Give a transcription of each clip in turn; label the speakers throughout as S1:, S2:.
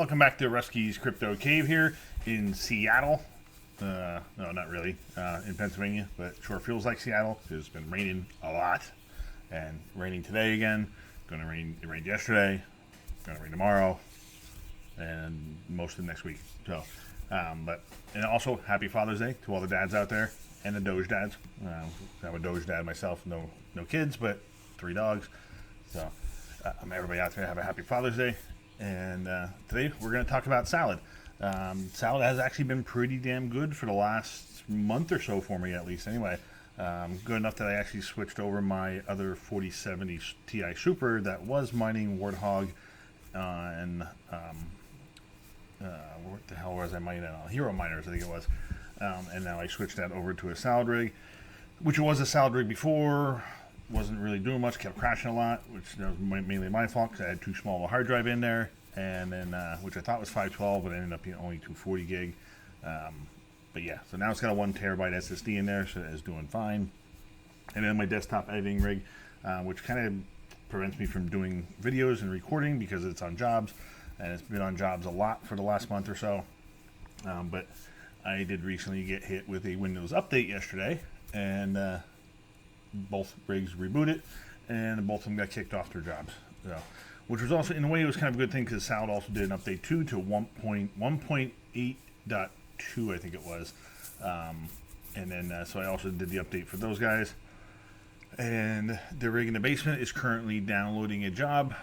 S1: Welcome back to Rusky's Crypto Cave here in Seattle. No, not really, in Pennsylvania, but sure feels like Seattle. It's been raining a lot, and raining today again. Gonna rain. It rained yesterday. Gonna rain tomorrow, and most of next week. So, and also happy Father's Day to all the dads out there and the Doge dads. I'm a Doge dad myself. No kids, but 3 dogs. So, everybody out there have a happy Father's Day. And today we're going to talk about salad. Salad has actually been pretty damn good for the last month or so for me, at least. Anyway, good enough that I actually switched over my other 4070 Ti Super that was mining Warthog and what the hell was I mining on? Hero Miners, I think it was. And now I switched that over to a salad rig, which was a salad rig before. Wasn't really doing much, kept crashing a lot, which was mainly my fault because I had too small of a hard drive in there, and then which I thought was 512, but it ended up being only 240 gig. But yeah, so now it's got a 1 terabyte SSD in there, so it's doing fine. And then my desktop editing rig, which kind of prevents me from doing videos and recording because it's on jobs, and it's been on jobs a lot for the last month or so. But I did recently get hit with a Windows update yesterday, and both rigs rebooted, and both of them got kicked off their jobs. So, which was also, in a way, it was kind of a good thing because Salad also did an update too to 1.8.2, I think it was. And then, so I also did the update for those guys. And the rig in the basement is currently downloading a job.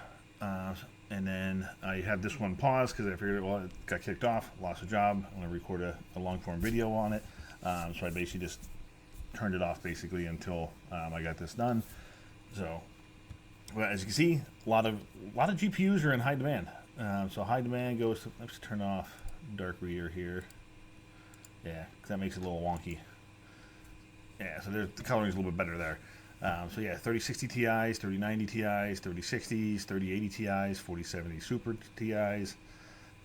S1: And then I had this one paused because I figured, well, it got kicked off, lost a job. I want to record a long form video on it. So I basically just turned it off basically until I got this done. So, well, as you can see, a lot of GPUs are in high demand. So high demand goes to, let's turn off dark reader here. Yeah, because that makes it a little wonky. Yeah, so the coloring is a little bit better there. So yeah, 3060 Ti's, 3090 Ti's, 3060s, 3080 Ti's, 4070 Super Ti's,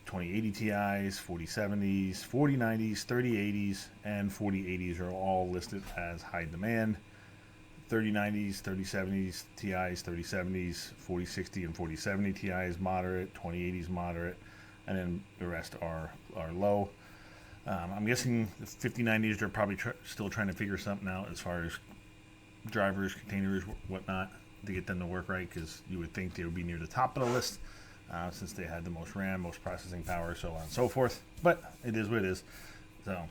S1: 2080 Ti's, 4070s, 4090s, 3080s, and 4080s are all listed as high demand. 3090s, 3070s, Ti's, 3070s, 4060 and 4070 Ti's moderate, 2080s moderate, and then the rest are low. I'm guessing the 5090s are probably still trying to figure something out as far as drivers, containers, whatnot, to get them to work right, because you would think they would be near the top of the list. Since they had the most RAM, most processing power, so on and so forth. But it is what it is. So,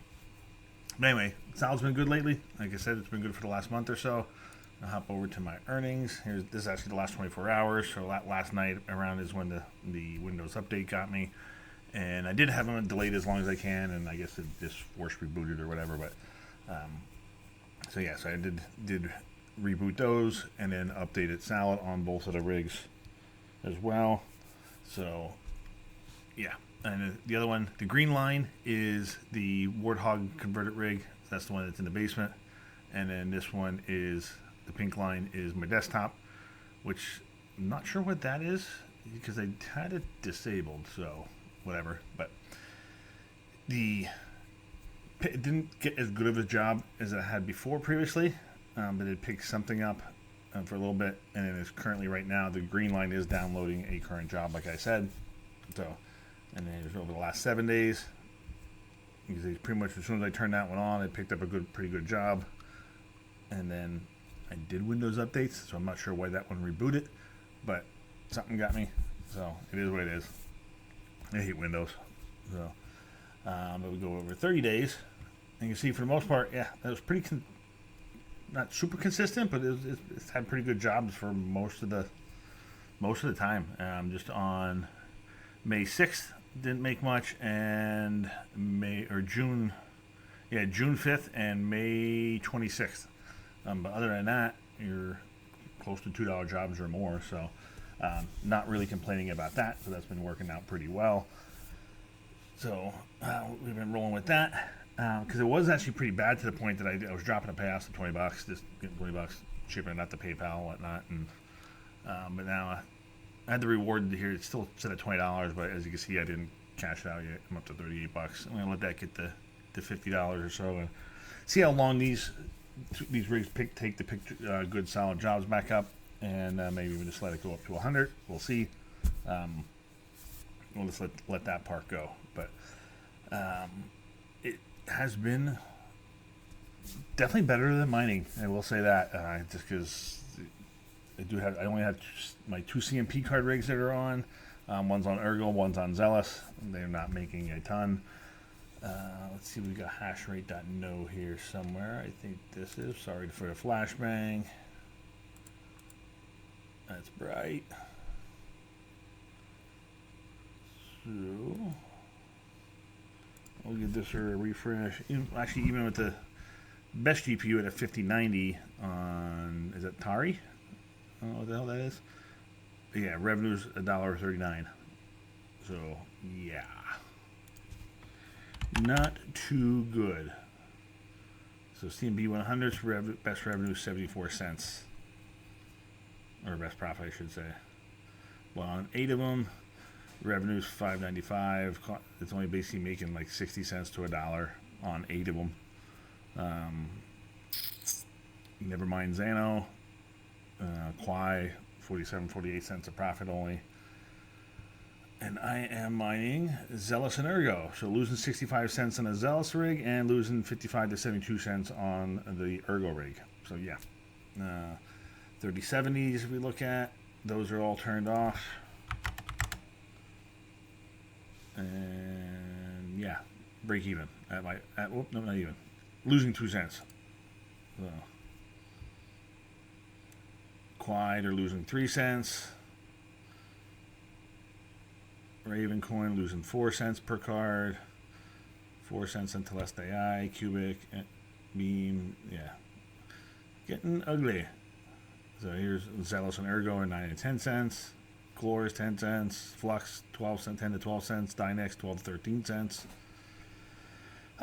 S1: but anyway, Salad's been good lately. Like I said, it's been good for the last month or so. I'll hop over to my earnings. This is actually the last 24 hours. So last night around is when the Windows update got me. And I did have them delayed as long as I can, and I guess it just force rebooted or whatever. But so yeah, so I did reboot those and then updated Salad on both of the rigs as well. So, yeah, and the other one, the green line, is the Warthog converted rig. That's the one that's in the basement. And then this one is, the pink line is my desktop, which I'm not sure what that is because I had it disabled, so whatever. But it didn't get as good of a job as it had before previously, but it picked something up for a little bit, and it is currently right now the green line is downloading a current job, like I said. So, and then it was over the last 7 days. Because pretty much as soon as I turned that one on, it picked up a pretty good job. And then I did Windows updates, so I'm not sure why that one rebooted, but something got me. So it is what it is. I hate Windows. So, but we go over 30 days, and you can see for the most part, yeah, that was pretty. Not super consistent, but it's had pretty good jobs for most of the time. Just on May 6th didn't make much, and June 5th and May 26th. But other than that, you're close to $2 jobs or more. So not really complaining about that. So that's been working out pretty well. So we've been rolling with that. Because it was actually pretty bad to the point that I was dropping the payouts to $20, just getting $20, shipping it out to PayPal and whatnot. And but now I had the reward here. It's still set at $20, but as you can see, I didn't cash it out yet. I'm up to $38. I'm gonna let that get to $50 or so, and see how long these rigs take to pick good solid jobs back up, and maybe even just let it go up to 100. We'll see. we'll just let that part go. But it has been definitely better than mining. I will say that, just because I only have my 2 CMP card rigs that are on. One's on Ergo, one's on Zealous. They're not making a ton. Let's see, we got hash rate.no here somewhere. I think this is. Sorry for the flashbang. That's bright. So we'll give this a refresh. Actually, even with the best GPU at a 5090 on, is it Tari? I don't know what the hell that is. But yeah, revenue's $1.39. So yeah, not too good. So CMB 100's best revenue 74 cents, or best profit, I should say. Well, on 8 of them, revenue's $5.95. It's only basically making like 60 cents to $1 on 8 of them. Never mind Xano. Quai, 48 cents a profit only. And I am mining Zealous and Ergo. So losing 65 cents on a Zealous rig and losing 55 to 72 cents on the Ergo rig. So yeah. 3070s if we look at, those are all turned off. And yeah, break even at no, not even. Losing 2 cents. So Quai, they're losing 3 cents. Ravencoin losing 4 cents per card. 4 cents on Teleste AI, Cubic, Beam, yeah. Getting ugly. So here's Zealous and Ergo at 9 and 10 cents. Glorious 10 cents. Flux 12 cents, 10 to 12 cents. Dynex 12 to 13 cents.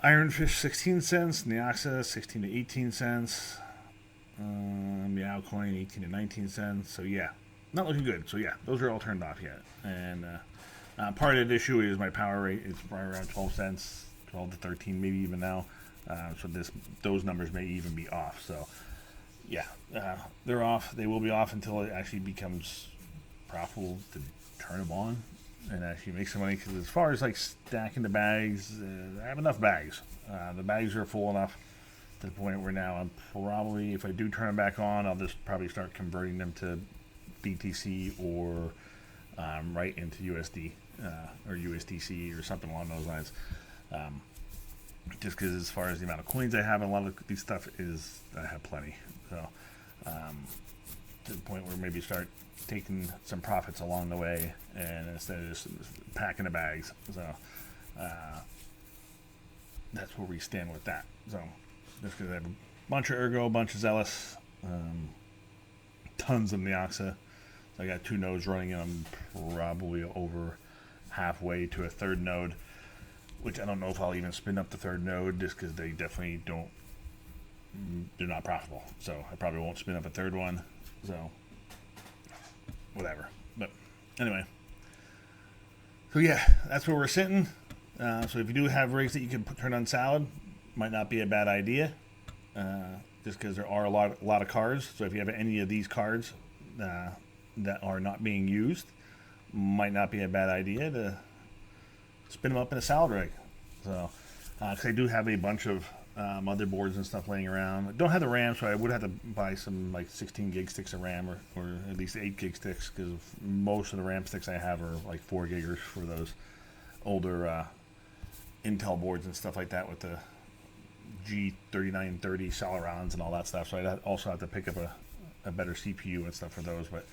S1: Ironfish 16 cents. Neoxa 16 to 18 cents. Meowcoin 18 to 19 cents. So yeah, not looking good. So yeah, those are all turned off yet. And part of the issue is my power rate is probably around 12 cents, 12 to 13 maybe even now. So those numbers may even be off. So yeah, they're off. They will be off until it actually becomes profitable to turn them on and actually make some money. Because as far as like stacking the bags, I have enough bags. The bags are full enough to the point where now I'm probably, if I do turn them back on, I'll just probably start converting them to BTC or right into USD or USDC or something along those lines. Just because as far as the amount of coins I have, a lot of these stuff is, I have plenty. So to the point where maybe start taking some profits along the way and instead of just packing the bags. So that's where we stand with that. So just because I have a bunch of Ergo, a bunch of Zealous, tons of Neoxa. So I got 2 nodes running and I'm probably over halfway to a 3rd node, which I don't know if I'll even spin up the 3rd node just because they definitely they're not profitable. So I probably won't spin up a 3rd one. So whatever. But anyway. So yeah, that's where we're sitting. So if you do have rigs that you can turn on salad, might not be a bad idea. Just because there are a lot of cards. So if you have any of these cards that are not being used, might not be a bad idea to spin them up in a salad rig. So, because I do have a bunch of motherboards and stuff laying around. I don't have the RAM, so I would have to buy some like 16 gig sticks of RAM or at least 8 gig sticks, because most of the RAM sticks I have are like 4 giggers for those older Intel boards and stuff like that with the G3930 Celerons and all that stuff. So I'd also have to pick up a better CPU and stuff for those, but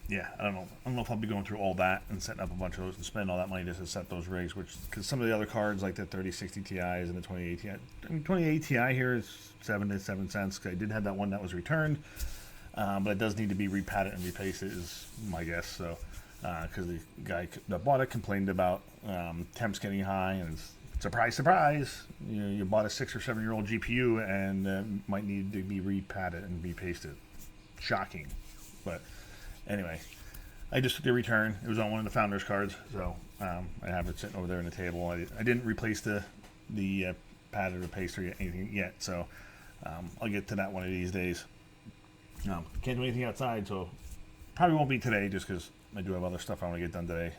S1: yeah, I don't know if I'll be going through all that and setting up a bunch of those and spend all that money just to set those rigs, which, because some of the other cards like the 3060 Ti's and the 2080 Ti, I mean 2080 Ti here is 7 to 7 cents. I did have that one that was returned, but it does need to be repatted and repasted is my guess. So because the guy that bought it complained about temps getting high, and surprise, surprise, you bought a 6 or 7 year old GPU and might need to be repatted and repasted. Shocking. But anyway, I just took the return. It was on one of the founders cards, so I have it sitting over there on the table. I didn't replace the pad or the paste or anything yet, so I'll get to that one of these days. Can't do anything outside, so Probably won't be today just because I do have other stuff I want to get done today.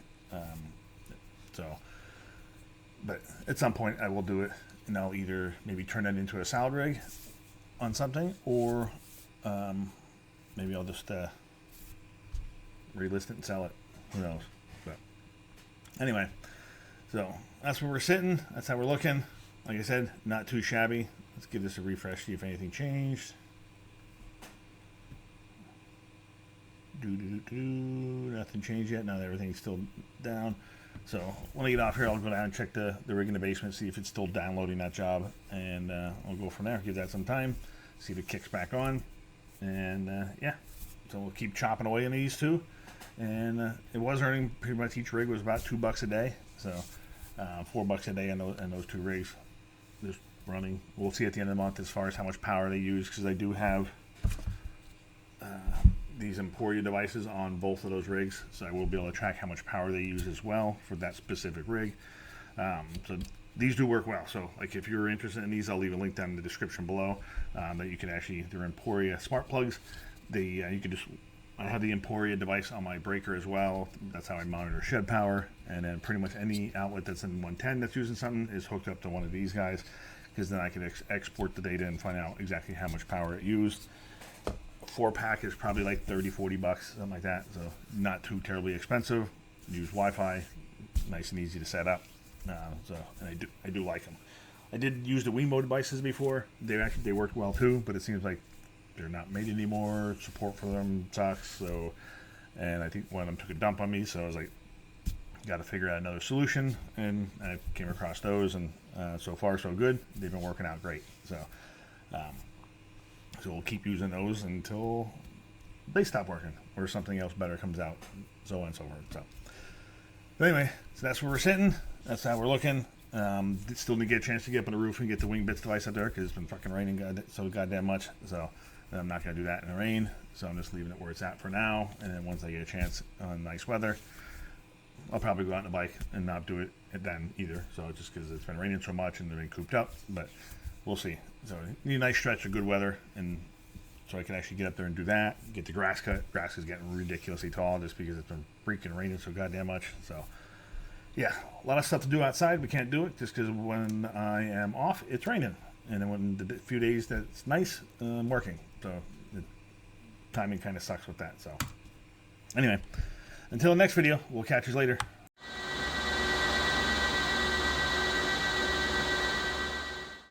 S1: But at some point I will do it, and I'll either maybe turn that into a salad rig on something, or maybe I'll just relist it and sell it. Who knows? But anyway, so that's where we're sitting. That's how we're looking. Like I said, not too shabby. Let's give this a refresh, see if anything changed. Nothing changed yet. No, everything's still down. So when I get off here, I'll go down and check the rig in the basement, see if it's still downloading that job, and I'll go from there. Give that some time, see if it kicks back on, and yeah. So we'll keep chopping away in these two, and it was earning pretty much each rig was about $2 a day, so $4 a day on those two rigs just running. We'll see at the end of the month as far as how much power they use, because I do have these Emporia devices on both of those rigs, so I will be able to track how much power they use as well for that specific rig. So these do work well. So like if you're interested in these, I'll leave a link down in the description below that you can actually, they're Emporia smart plugs. You can just, I have the Emporia device on my breaker as well. That's how I monitor shed power, and then pretty much any outlet that's in 110 that's using something is hooked up to one of these guys, because then I can export the data and find out exactly how much power it used. 4-pack is probably like $30-40, something like that, so not too terribly expensive. Use Wi-Fi, nice and easy to set up. And I do like them. I did use the DIMO devices before. They worked well too, but it seems like they're not made anymore. Support for them sucks. So, and I think one of them took a dump on me, so I was like, got to figure out another solution, and I came across those, and so far so good. They've been working out great. So we'll keep using those until they stop working or something else better comes out, so on and so forth. So anyway, so that's where we're sitting. That's how we're looking. Still need to get a chance to get up on the roof and get the wing bits device up there, because it's been fucking raining so goddamn much. So I'm not going to do that in the rain. So I'm just leaving it where it's at for now. And then once I get a chance on nice weather, I'll probably go out on the bike and not do it then either. So just because it's been raining so much and they've been cooped up. But we'll see. So need a nice stretch of good weather, and so I can actually get up there and do that. Get the grass cut. Grass is getting ridiculously tall just because it's been freaking raining so goddamn much. So yeah, a lot of stuff to do outside. We can't do it just because when I am off, it's raining, and then when the few days that's nice, I'm working. So the timing kind of sucks with that. So anyway, until the next video, we'll catch you later.